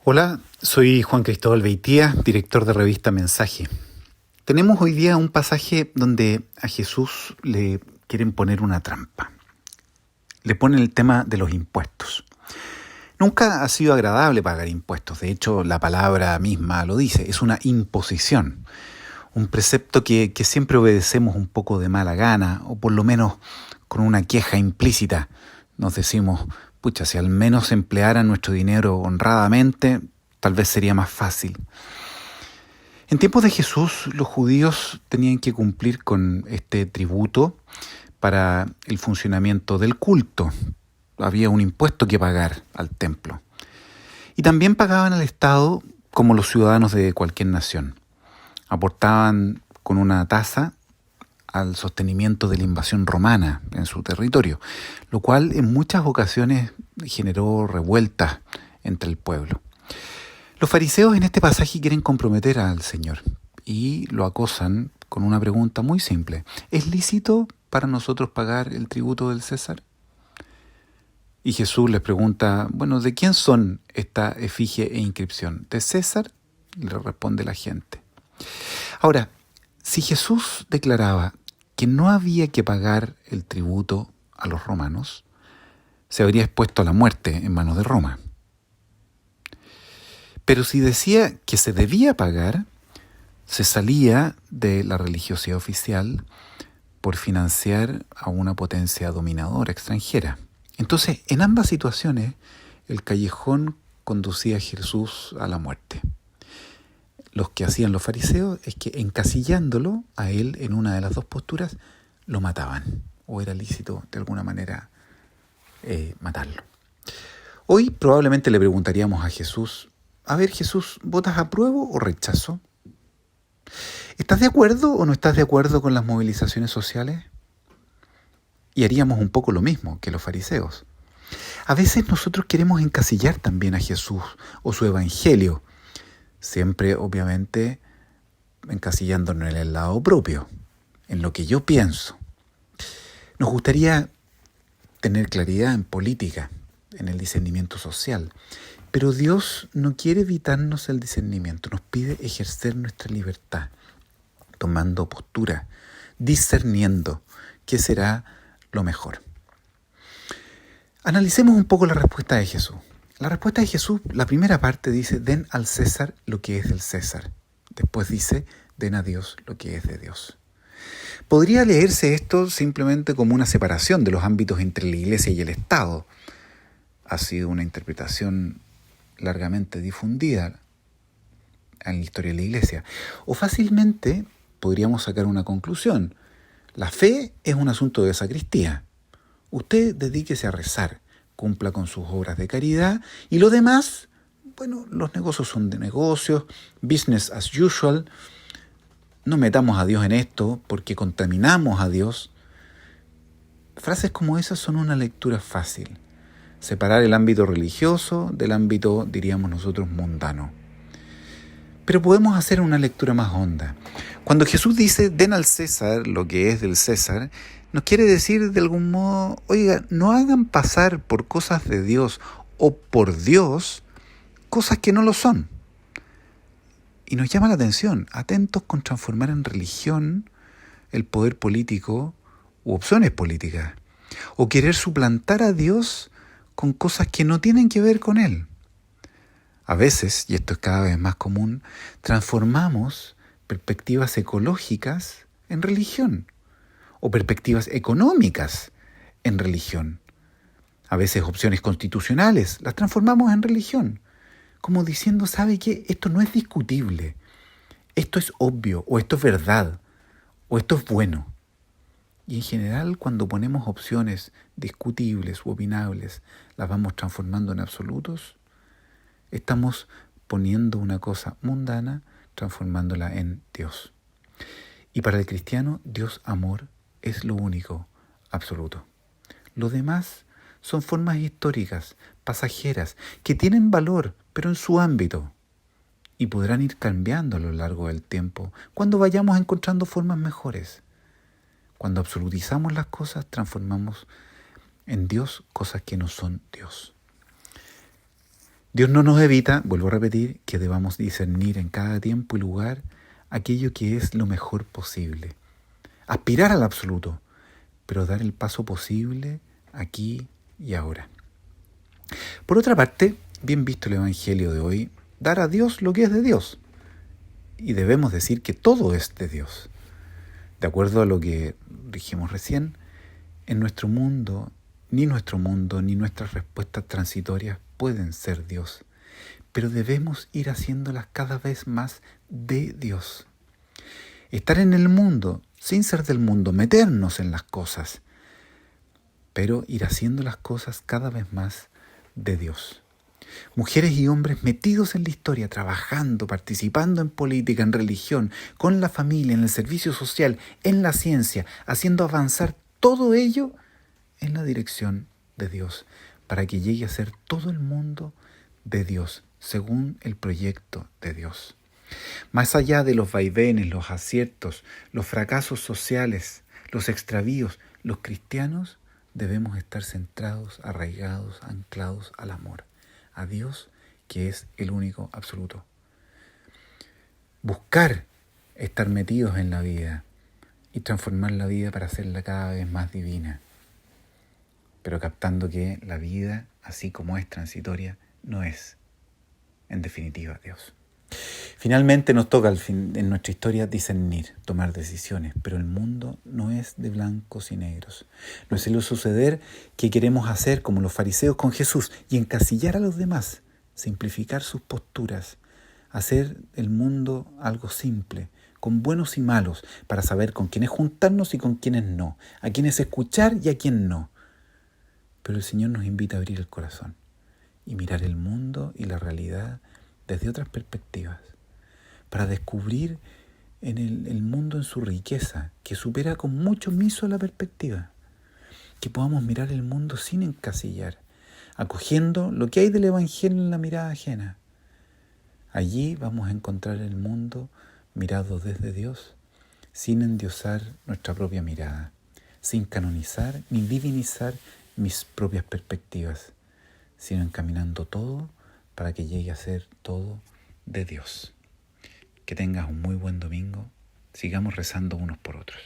Hola, soy Juan Cristóbal Beitía, director de revista Mensaje. Tenemos hoy día un pasaje donde a Jesús le quieren poner una trampa. Le ponen el tema de los impuestos. Nunca ha sido agradable pagar impuestos. De hecho, la palabra misma lo dice. Es una imposición. Un precepto que siempre obedecemos un poco de mala gana, o por lo menos con una queja implícita. Nos decimos, pucha, si al menos emplearan nuestro dinero honradamente, tal vez sería más fácil. En tiempos de Jesús, los judíos tenían que cumplir con este tributo para el funcionamiento del culto. Había un impuesto que pagar al templo. Y también pagaban al Estado como los ciudadanos de cualquier nación. Aportaban con una tasa al sostenimiento de la invasión romana en su territorio, lo cual en muchas ocasiones generó revueltas entre el pueblo. Los fariseos en este pasaje quieren comprometer al Señor y lo acosan con una pregunta muy simple. ¿Es lícito para nosotros pagar el tributo del César? Y Jesús les pregunta, bueno, ¿de quién son esta efigie e inscripción? ¿De César? Le responde la gente. Ahora, si Jesús declaraba que no había que pagar el tributo a los romanos, se habría expuesto a la muerte en manos de Roma. Pero si decía que se debía pagar, se salía de la religiosidad oficial por financiar a una potencia dominadora extranjera. Entonces, en ambas situaciones, el callejón conducía a Jesús a la muerte. Lo que hacían los fariseos es que encasillándolo a él en una de las dos posturas, lo mataban. O era lícito de alguna manera matarlo. Hoy probablemente le preguntaríamos a Jesús, a ver Jesús, ¿votas apruebo o rechazo? ¿Estás de acuerdo o no estás de acuerdo con las movilizaciones sociales? Y haríamos un poco lo mismo que los fariseos. A veces nosotros queremos encasillar también a Jesús o su evangelio, siempre obviamente encasillándonos en el lado propio, en lo que yo pienso. Nos gustaría tener claridad en política, en el discernimiento social, pero Dios no quiere evitarnos el discernimiento, nos pide ejercer nuestra libertad, tomando postura, discerniendo qué será lo mejor. Analicemos un poco la respuesta de Jesús. La respuesta de Jesús, la primera parte dice, den al César lo que es del César. Después dice, den a Dios lo que es de Dios. Podría leerse esto simplemente como una separación de los ámbitos entre la Iglesia y el Estado. Ha sido una interpretación largamente difundida en la historia de la Iglesia. O fácilmente podríamos sacar una conclusión. La fe es un asunto de sacristía. Usted dedíquese a rezar, cumpla con sus obras de caridad y lo demás, bueno, los negocios son de negocios, business as usual. No metamos a Dios en esto porque contaminamos a Dios. Frases como esas son una lectura fácil. Separar el ámbito religioso del ámbito, diríamos nosotros, mundano. Pero podemos hacer una lectura más honda. Cuando Jesús dice, den al César lo que es del César, nos quiere decir de algún modo, oiga, no hagan pasar por cosas de Dios o por Dios cosas que no lo son. Y nos llama la atención, atentos con transformar en religión el poder político u opciones políticas, o querer suplantar a Dios con cosas que no tienen que ver con Él. A veces, y esto es cada vez más común, transformamos perspectivas ecológicas en religión, o perspectivas económicas en religión. A veces opciones constitucionales las transformamos en religión, como diciendo, ¿sabe qué? Esto no es discutible, esto es obvio, o esto es verdad, o esto es bueno. Y en general, cuando ponemos opciones discutibles u opinables, las vamos transformando en absolutos, estamos poniendo una cosa mundana, transformándola en Dios. Y para el cristiano, Dios amor es lo único absoluto. Lo demás son formas históricas, pasajeras, que tienen valor, pero en su ámbito. Y podrán ir cambiando a lo largo del tiempo, cuando vayamos encontrando formas mejores. Cuando absolutizamos las cosas, transformamos en Dios cosas que no son Dios. Dios no nos evita, vuelvo a repetir, que debamos discernir en cada tiempo y lugar aquello que es lo mejor posible. Aspirar al absoluto, pero dar el paso posible aquí y ahora. Por otra parte, bien visto el Evangelio de hoy, dar a Dios lo que es de Dios. Y debemos decir que todo es de Dios. De acuerdo a lo que dijimos recién, en nuestro mundo, ni nuestras respuestas transitorias pueden ser Dios. Pero debemos ir haciéndolas cada vez más de Dios. Estar en el mundo, sin ser del mundo, meternos en las cosas, pero ir haciendo las cosas cada vez más de Dios. Mujeres y hombres metidos en la historia, trabajando, participando en política, en religión, con la familia, en el servicio social, en la ciencia, haciendo avanzar todo ello en la dirección de Dios, para que llegue a ser todo el mundo de Dios, según el proyecto de Dios. Más allá de los vaivenes, los aciertos, los fracasos sociales, los extravíos, los cristianos debemos estar centrados, arraigados, anclados al amor, a Dios, que es el único absoluto. Buscar estar metidos en la vida y transformar la vida para hacerla cada vez más divina, pero captando que la vida, así como es transitoria, no es, en definitiva, Dios. Finalmente nos toca en nuestra historia discernir, tomar decisiones, pero el mundo no es de blancos y negros. No es el suceder que queremos hacer como los fariseos con Jesús y encasillar a los demás, simplificar sus posturas, hacer el mundo algo simple, con buenos y malos, para saber con quiénes juntarnos y con quiénes no, a quiénes escuchar y a quién no. Pero el Señor nos invita a abrir el corazón y mirar el mundo y la realidad desde otras perspectivas, para descubrir en el mundo en su riqueza, que supera con mucho miso la perspectiva. Que podamos mirar el mundo sin encasillar, acogiendo lo que hay del Evangelio en la mirada ajena. Allí vamos a encontrar el mundo mirado desde Dios, sin endiosar nuestra propia mirada, sin canonizar ni divinizar mis propias perspectivas, sino encaminando todo para que llegue a ser todo de Dios. Que tengas un muy buen domingo. Sigamos rezando unos por otros.